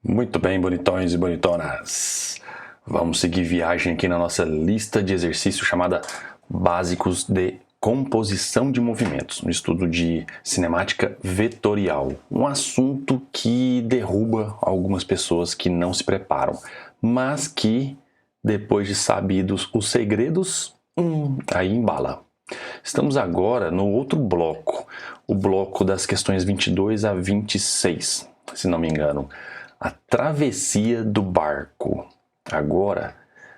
Muito bem, bonitões e bonitonas. Vamos seguir viagem aqui na nossa lista de exercícios chamada Básicos de Composição de Movimentos, no estudo de cinemática vetorial. Um assunto que derruba algumas pessoas que não se preparam, mas que, depois de sabidos os segredos, aí embala. Estamos agora no outro bloco, o bloco das questões 22 a 26, se não me engano. A travessia do barco agora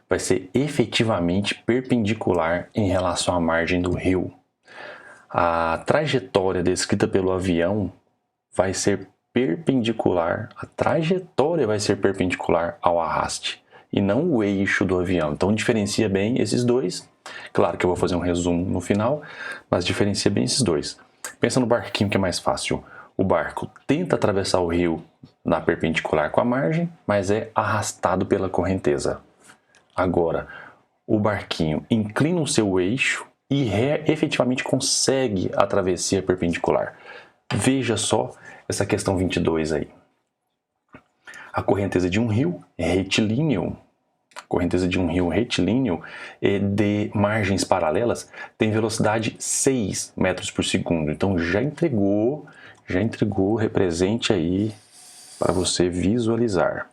vai ser efetivamente perpendicular em relação à margem do rio. A trajetória descrita pelo avião vai ser perpendicular, a trajetória vai ser perpendicular ao arraste e não o eixo do avião. Então diferencia bem esses dois. Claro que eu vou fazer um resumo no final, mas diferencia bem esses dois. Pensa no barquinho que é mais fácil. O barco tenta atravessar o rio na perpendicular com a margem, mas é arrastado pela correnteza. Agora, o barquinho inclina o seu eixo e efetivamente consegue a travessia perpendicular. Veja só essa questão 22 aí. A correnteza de um rio retilíneo, de margens paralelas tem velocidade 6 metros por segundo. Então já entregou, represente aí para você visualizar.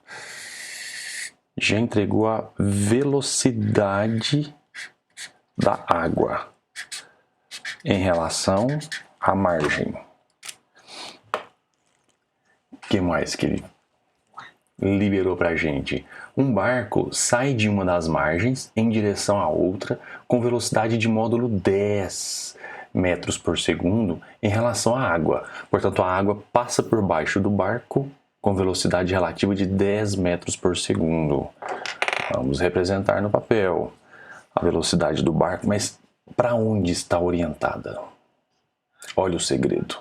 Já entregou a velocidade da água em relação à margem. O que mais que ele liberou para a gente? Um barco sai de uma das margens em direção à outra com velocidade de módulo 10 metros por segundo em relação à água. Portanto, a água passa por baixo do barco com velocidade relativa de 10 metros por segundo. Vamos representar no papel a velocidade do barco, mas para onde está orientada? Olha o segredo.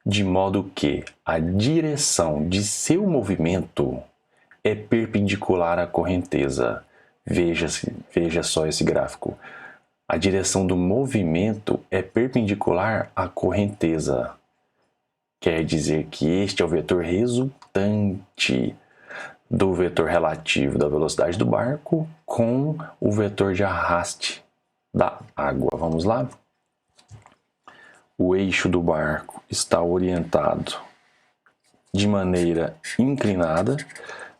De modo que a direção de seu movimento é perpendicular à correnteza. Veja só esse gráfico. A direção do movimento é perpendicular à correnteza. Quer dizer que este é o vetor resultante do vetor relativo da velocidade do barco com o vetor de arraste da água. Vamos lá? O eixo do barco está orientado de maneira inclinada,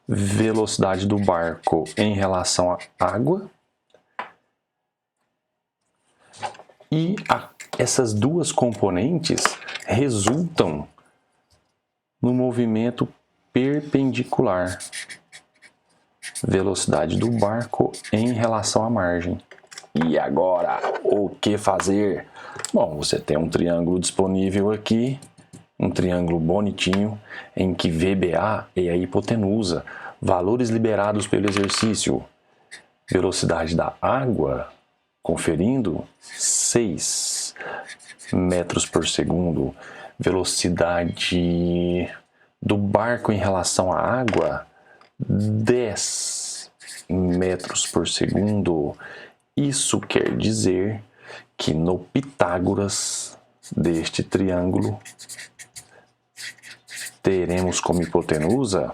velocidade do barco em relação à água, e essas duas componentes resultam no movimento perpendicular, velocidade do barco em relação à margem. E agora, o que fazer? Bom, você tem um triângulo disponível aqui, um triângulo bonitinho, em que VBA é a hipotenusa, valores liberados pelo exercício. Velocidade da água, conferindo, 6 metros por segundo. Velocidade do barco em relação à água, 10 metros por segundo. Isso quer dizer que no Pitágoras deste triângulo teremos como hipotenusa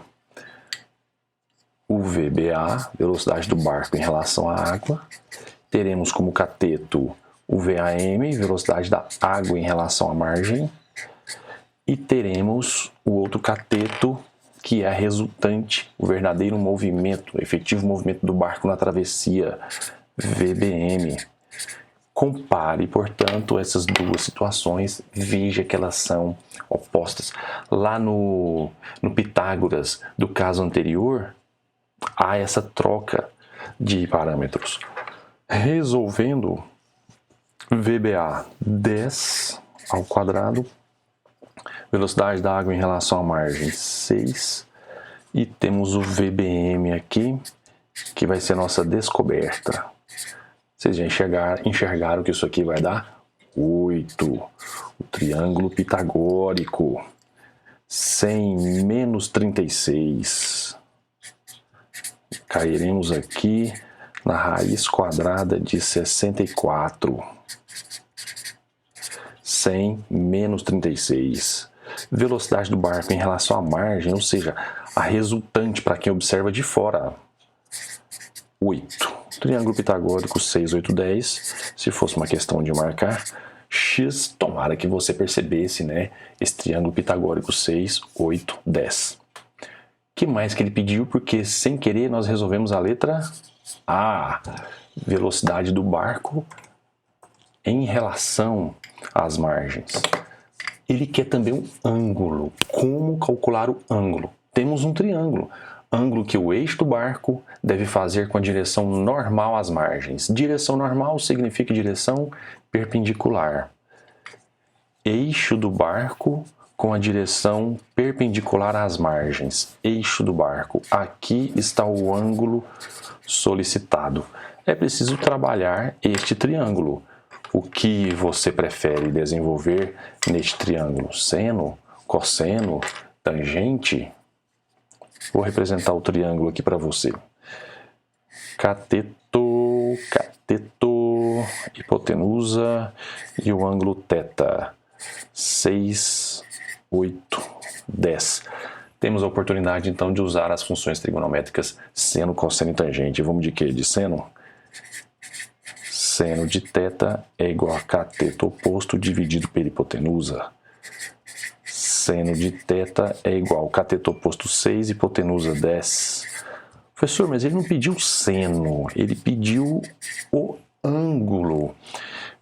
o VBA, velocidade do barco em relação à água. Teremos como cateto o VAM, velocidade da água em relação à margem. E teremos o outro cateto, que é a resultante, o verdadeiro movimento, o efetivo movimento do barco na travessia, VBM. Compare, portanto, essas duas situações, veja que elas são opostas. Lá no Pitágoras do caso anterior, há essa troca de parâmetros. Resolvendo, VBA 10 ao quadrado, velocidade da água em relação à margem 6, e temos o VBM aqui, que vai ser nossa descoberta. Vocês já enxergaram que isso aqui vai dar 8, o triângulo pitagórico, 100 menos 36. Cairemos aqui na raiz quadrada de 64. 100 menos 36. velocidade do barco em relação à margem, ou seja, a resultante para quem observa de fora. 8. Triângulo pitagórico 6, 8, 10. Se fosse uma questão de marcar x, tomara que você percebesse, né? Esse triângulo pitagórico 6, 8, 10. Que mais que ele pediu? Porque sem querer nós resolvemos a letra A. Velocidade do barco em relação às margens. Ele quer também um ângulo. Como calcular o ângulo? Temos um triângulo. Ângulo que o eixo do barco deve fazer com a direção normal às margens. Direção normal significa direção perpendicular. Eixo do barco com a direção perpendicular às margens. Eixo do barco. Aqui está o ângulo solicitado. É preciso trabalhar este triângulo. O que você prefere desenvolver neste triângulo? Seno, cosseno, tangente? Vou representar o triângulo aqui para você. Cateto, cateto, hipotenusa e o ângulo θ. 6, 8, 10. Temos a oportunidade então de usar as funções trigonométricas seno, cosseno e tangente. Vamos de quê? De seno? Seno de θ é igual a cateto oposto dividido pela hipotenusa. Seno de θ é igual a cateto oposto 6, hipotenusa 10. Professor, mas ele não pediu seno, ele pediu o ângulo.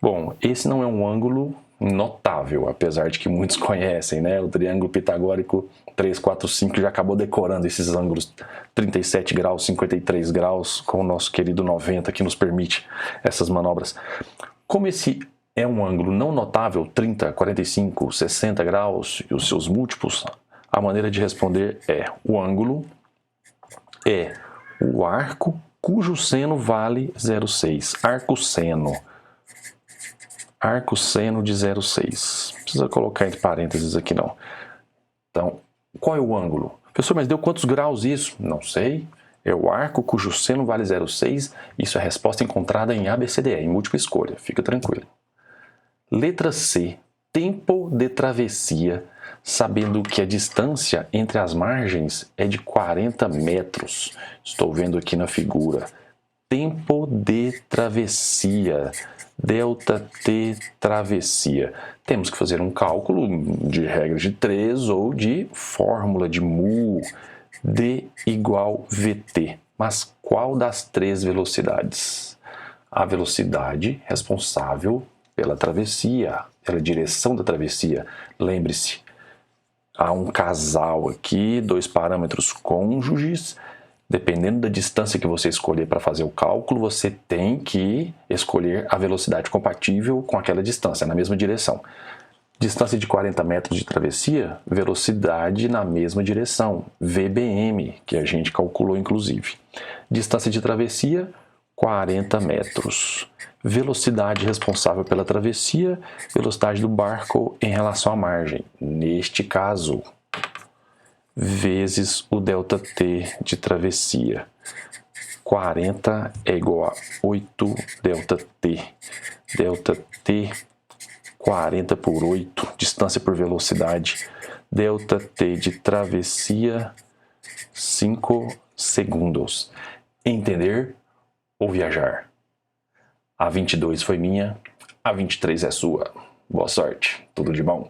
Bom, esse não é um ângulo notável, apesar de que muitos conhecem, né? O triângulo pitagórico 3, 4, 5 já acabou decorando esses ângulos 37 graus, 53 graus, com o nosso querido 90 que nos permite essas manobras. Como esse é um ângulo não notável, 30, 45, 60 graus e os seus múltiplos, a maneira de responder é: o ângulo é o arco cujo seno vale 0,6. Arco-seno. Arco-seno de 0,6. Não precisa colocar entre parênteses aqui não. Então, qual é o ângulo? Professor, mas deu quantos graus isso? Não sei. É o arco cujo seno vale 0,6. Isso é a resposta encontrada em ABCDE, em múltipla escolha. Fica tranquilo. Letra C. Tempo de travessia, sabendo que a distância entre as margens é de 40 metros. Estou vendo aqui na figura. Tempo de travessia. Delta T travessia. Temos que fazer um cálculo de regra de 3 ou de fórmula de mu. D igual VT. Mas qual das três velocidades? A velocidade responsável pela travessia, pela direção da travessia. Lembre-se, há um casal aqui, dois parâmetros cônjuges. Dependendo da distância que você escolher para fazer o cálculo, você tem que escolher a velocidade compatível com aquela distância, na mesma direção. Distância de 40 metros de travessia, velocidade na mesma direção, VBM, que a gente calculou inclusive. Distância de travessia, 40 metros. Velocidade responsável pela travessia, velocidade do barco em relação à margem. Neste caso, vezes o ΔT de travessia. 40 é igual a 8 ΔT. ΔT, 40 por 8, distância por velocidade. ΔT de travessia, 5 segundos. Entender ou viajar? A 22 foi minha, a 23 é sua. Boa sorte, tudo de bom.